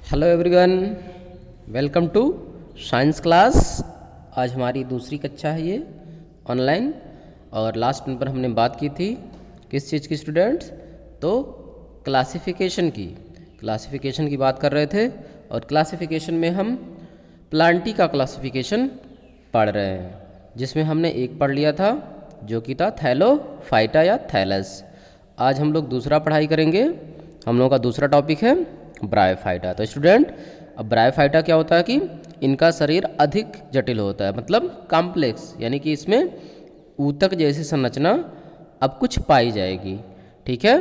Hello everyone, welcome to science class. आज हमारी दूसरी कक्षा है ये ऑनलाइन। और लास्ट दिन पर हमने बात की थी किस चीज़ की स्टूडेंट्स, तो क्लासिफिकेशन की बात कर रहे थे। और क्लासिफिकेशन में हम प्लांटी का क्लासिफिकेशन पढ़ रहे हैं, जिसमें हमने एक पढ़ लिया था जो कि था थैलोफाइटा या थैलस। आज हम लोग दूसरा पढ़ाई करेंगे। हम लोगों का दूसरा टॉपिक है ब्रायोफाइटा। तो स्टूडेंट, अब ब्रायोफाइटा क्या होता है कि इनका शरीर अधिक जटिल होता है, मतलब कॉम्प्लेक्स, यानी कि इसमें ऊतक जैसी संरचना अब कुछ पाई जाएगी। ठीक है,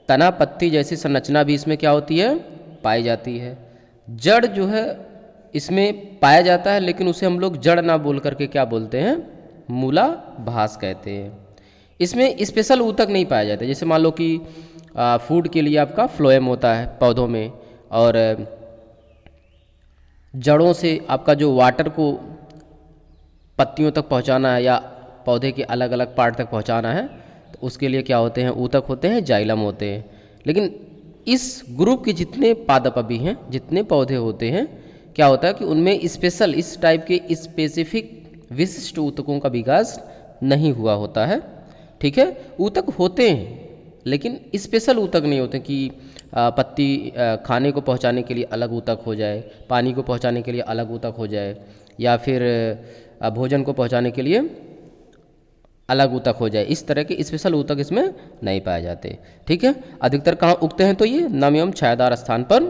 तना पत्ती जैसी संरचना भी इसमें क्या होती है, पाई जाती है। जड़ जो है इसमें पाया जाता है, लेकिन उसे हम लोग जड़ ना बोल करके क्या बोलते हैं, मूलाभास कहते हैं। इसमें स्पेशल ऊतक नहीं पाए जाते। जैसे मान लो कि फूड के लिए आपका फ्लोएम होता है पौधों में, और जड़ों से आपका जो वाटर को पत्तियों तक पहुंचाना है या पौधे के अलग अलग पार्ट तक पहुंचाना है, तो उसके लिए क्या होते हैं, ऊतक होते हैं, जाइलम होते हैं। लेकिन इस ग्रुप के जितने पादप अभी हैं, जितने पौधे होते हैं, क्या होता है कि उनमें स्पेशल इस टाइप के स्पेसिफिक विशिष्ट ऊतकों का विकास नहीं हुआ होता है। ठीक है, ऊतक होते हैं लेकिन स्पेशल ऊतक नहीं होते कि पत्ती खाने को पहुंचाने के लिए अलग ऊतक हो जाए, पानी को पहुंचाने के लिए अलग ऊतक हो जाए, या फिर भोजन को पहुंचाने के लिए अलग ऊतक हो जाए। इस तरह के स्पेशल ऊतक इसमें नहीं पाए जाते। ठीक है, अधिकतर कहाँ उगते हैं, तो ये नम एवं छायादार स्थान पर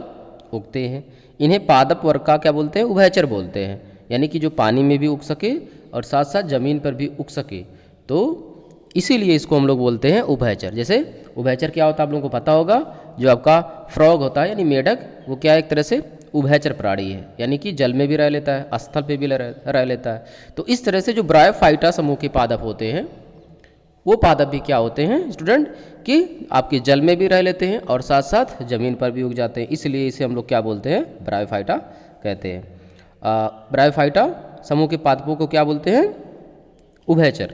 उगते हैं। इन्हें पादप वर्ग का क्या बोलते हैं, उभयचर बोलते हैं, यानी कि जो पानी में भी उग सके और साथ साथ जमीन पर भी उग सके, तो इसीलिए इसको हम लोग बोलते हैं उभयचर। जैसे उभयचर क्या होता है आप लोगों को पता होगा, जो आपका फ्रॉग होता है यानी मेढक, वो क्या एक तरह से उभयचर प्राणी है, यानी कि जल में भी रह लेता है, स्थल पे भी रह लेता है। तो इस तरह से जो ब्रायोफाइटा समूह के पादप होते हैं, वो पादप भी क्या होते हैं स्टूडेंट, कि आपके जल में भी रह लेते हैं और साथ साथ जमीन पर भी उग जाते हैं। इसलिए इसे हम लोग क्या बोलते हैं, ब्रायोफाइटा कहते हैं। ब्रायोफाइटा समूह के पादपों को क्या बोलते हैं, उभयचर।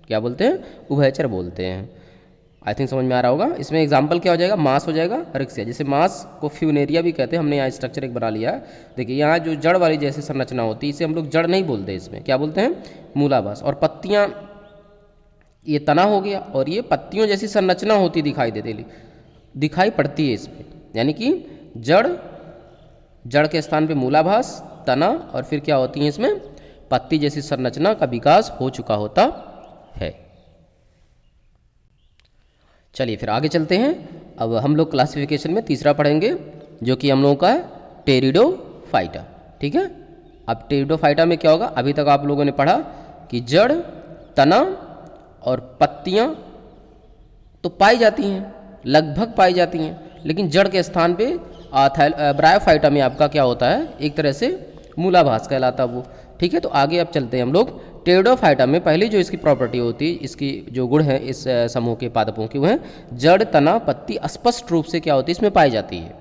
क्या बोलते हैं, उभयचर बोलते हैं। आई थिंक समझ में आ रहा होगा। इसमें एग्जाम्पल क्या हो जाएगा, मास हो जाएगा, रिक्सिया। जैसे मास को फ्यूनेरिया भी कहते हैं, हमने यहाँ स्ट्रक्चर एक बना लिया है। देखिए यहाँ जो जड़ वाली जैसी संरचना होती है, इसे हम लोग जड़ नहीं बोलते, इसमें क्या बोलते हैं, मूलाभास। और पत्तियाँ, ये तना हो गया, और ये पत्तियों जैसी संरचना होती दिखाई पड़ती है इसमें, यानी कि जड़ के स्थान पे मूलाभास, तना, और फिर क्या होती है इसमें पत्ती जैसी संरचना का विकास हो चुका होता है। चलिए फिर आगे चलते हैं। अब हम लोग क्लासिफिकेशन में तीसरा पढ़ेंगे, जो कि हम लोगों का है टेरिडोफाइटा। ठीक है, अब टेरिडोफाइटा में क्या होगा, अभी तक आप लोगों ने पढ़ा कि जड़, तना और पत्तियां तो पाई जाती हैं, लगभग पाई जाती हैं, लेकिन जड़ के स्थान पे ब्रायोफाइटा में आपका क्या होता है, एक तरह से मूलाभास कहलाता वो। ठीक है, तो आगे अब चलते हैं हम लोग। टेरिडोफाइटा में पहली जो इसकी प्रॉपर्टी होती है, इसकी जो गुण है इस समूह के पादपों की, वो है जड़, तना, पत्ती स्पष्ट रूप से क्या होती है, इसमें पाई जाती है।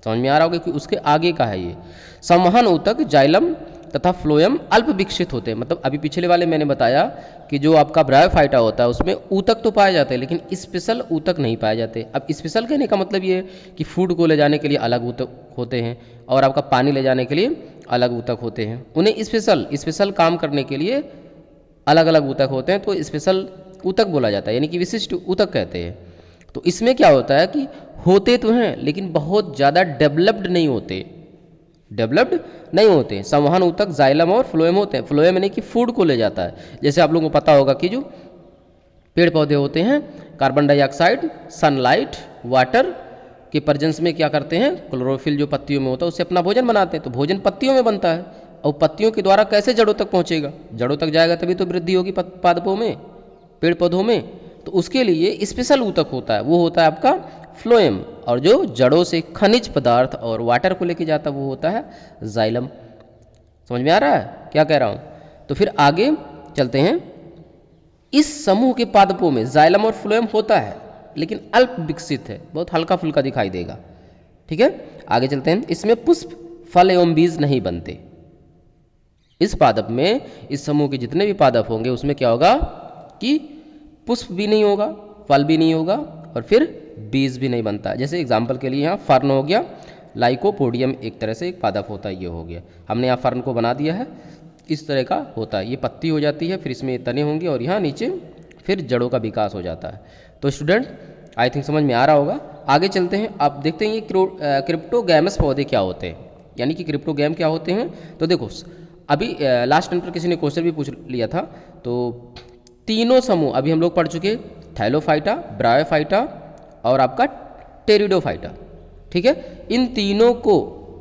समझ में आ रहा होगा कि उसके आगे का है ये। संवहन ऊतक, जाइलम तथा फ्लोएम अल्प विकसित होते हैं। मतलब अभी पिछले वाले मैंने बताया कि जो आपका ब्रायोफाइटा होता है उसमें ऊतक तो पाए जाते हैं, लेकिन स्पेशल ऊतक नहीं पाए जाते। अब स्पेशल कहने का मतलब ये है कि फूड को ले जाने के लिए अलग ऊतक होते हैं, और आपका पानी ले जाने के लिए अलग ऊतक होते हैं। उन्हें स्पेशल काम करने के लिए अलग अलग ऊतक होते हैं, तो स्पेशल ऊतक बोला जाता है, यानी कि विशिष्ट ऊतक कहते हैं। तो इसमें क्या होता है कि होते तो हैं लेकिन बहुत ज़्यादा डेवलप्ड नहीं होते। संवहन ऊतक जाइलम और फ्लोएम होते हैं। फ्लोएम यानी कि फूड को ले जाता है। जैसे आप लोगों को पता होगा कि जो पेड़ पौधे होते हैं, कार्बन डाइऑक्साइड, सनलाइट, वाटर के प्रेजेंस में क्या करते हैं, क्लोरोफिल जो पत्तियों में होता है उससे अपना भोजन बनाते हैं। तो भोजन पत्तियों में बनता है, और पत्तियों के द्वारा कैसे जड़ों तक पहुंचेगा, जड़ों तक जाएगा तभी तो वृद्धि होगी पादपों में, पेड़ पौधों में। तो उसके लिए स्पेशल ऊतक होता है, वो होता है आपका फ्लोएम। और जो जड़ों से खनिज पदार्थ और वाटर को लेके जाता है वो होता है जाइलम। समझ में आ रहा है क्या कह रहा हूँ। तो फिर आगे चलते हैं। इस समूह के पादपों में जाइलम और फ्लोएम होता है, लेकिन अल्प विकसित है, बहुत हल्का फुल्का दिखाई देगा। ठीक है, आगे चलते हैं। इसमें पुष्प, फल एवं बीज नहीं बनते। इस पादप में, इस समूह के जितने भी पादप होंगे उसमें क्या होगा कि पुष्प भी नहीं होगा, फल भी नहीं होगा, और फिर बीज भी नहीं बनता। जैसे एग्जाम्पल के लिए यहाँ फर्न हो गया, लाइकोपोडियम एक तरह से एक पादप होता है, ये हो गया। हमने यहाँ फर्न को बना दिया है, इस तरह का होता है। ये पत्ती हो जाती है, फिर इसमें तने होंगे और यहाँ नीचे फिर जड़ों का विकास हो जाता है। तो स्टूडेंट आई थिंक समझ में आ रहा होगा। आगे चलते हैं, आप देखते हैं ये क्रिप्टोगैमस पौधे क्या होते हैं, यानी कि क्रिप्टोगैम क्या होते हैं। तो देखो अभी लास्ट टाइम पर किसी ने क्वेश्चन भी पूछ लिया था, तो तीनों समूह अभी हम लोग पढ़ चुके, थैलोफाइटा, ब्रायोफाइटा और आपका टेरिडोफाइटा, ठीक है। इन तीनों को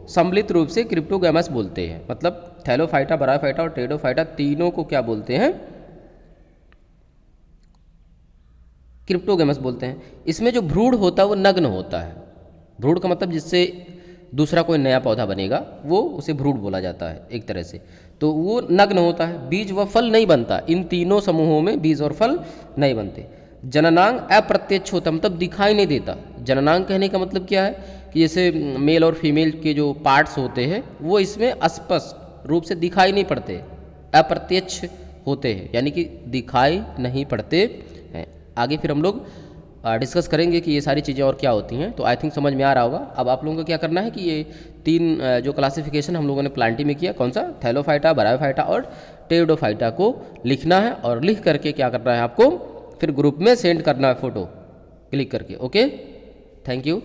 सम्मिलित रूप से क्रिप्टोगैमस बोलते हैं। मतलब थैलोफाइटा, ब्रायोफाइटा और टेरिडोफाइटा तीनों को क्या बोलते हैं, क्रिप्टोगैमस बोलते हैं। इसमें जो भ्रूण होता है वो नग्न होता है। भ्रूण का मतलब जिससे दूसरा कोई नया पौधा बनेगा वो उसे भ्रूण बोला जाता है एक तरह से। तो वो नग्न होता है, बीज व फल नहीं बनता। इन तीनों समूहों में बीज और फल नहीं बनते। जननांग अप्रत्यक्ष होता, मतलब दिखाई नहीं देता। जननांग कहने का मतलब क्या है कि जैसे मेल और फीमेल के जो पार्ट्स होते हैं वो इसमें स्पष्ट रूप से दिखाई नहीं पड़ते, अप्रत्यक्ष होते हैं, यानी कि दिखाई नहीं पड़ते हैं। आगे फिर हम लोग डिस्कस करेंगे कि ये सारी चीज़ें और क्या होती हैं। तो आई थिंक समझ में आ रहा होगा। अब आप लोगों को क्या करना है कि ये तीन जो क्लासिफिकेशन हम लोगों ने प्लांटी में किया, कौन सा, थैलोफाइटा, ब्रायोफाइटा और टेरिडोफाइटा को लिखना है, और लिख करके क्या करना है आपको फिर ग्रुप में सेंड करना है फ़ोटो क्लिक करके। Okay, thank you.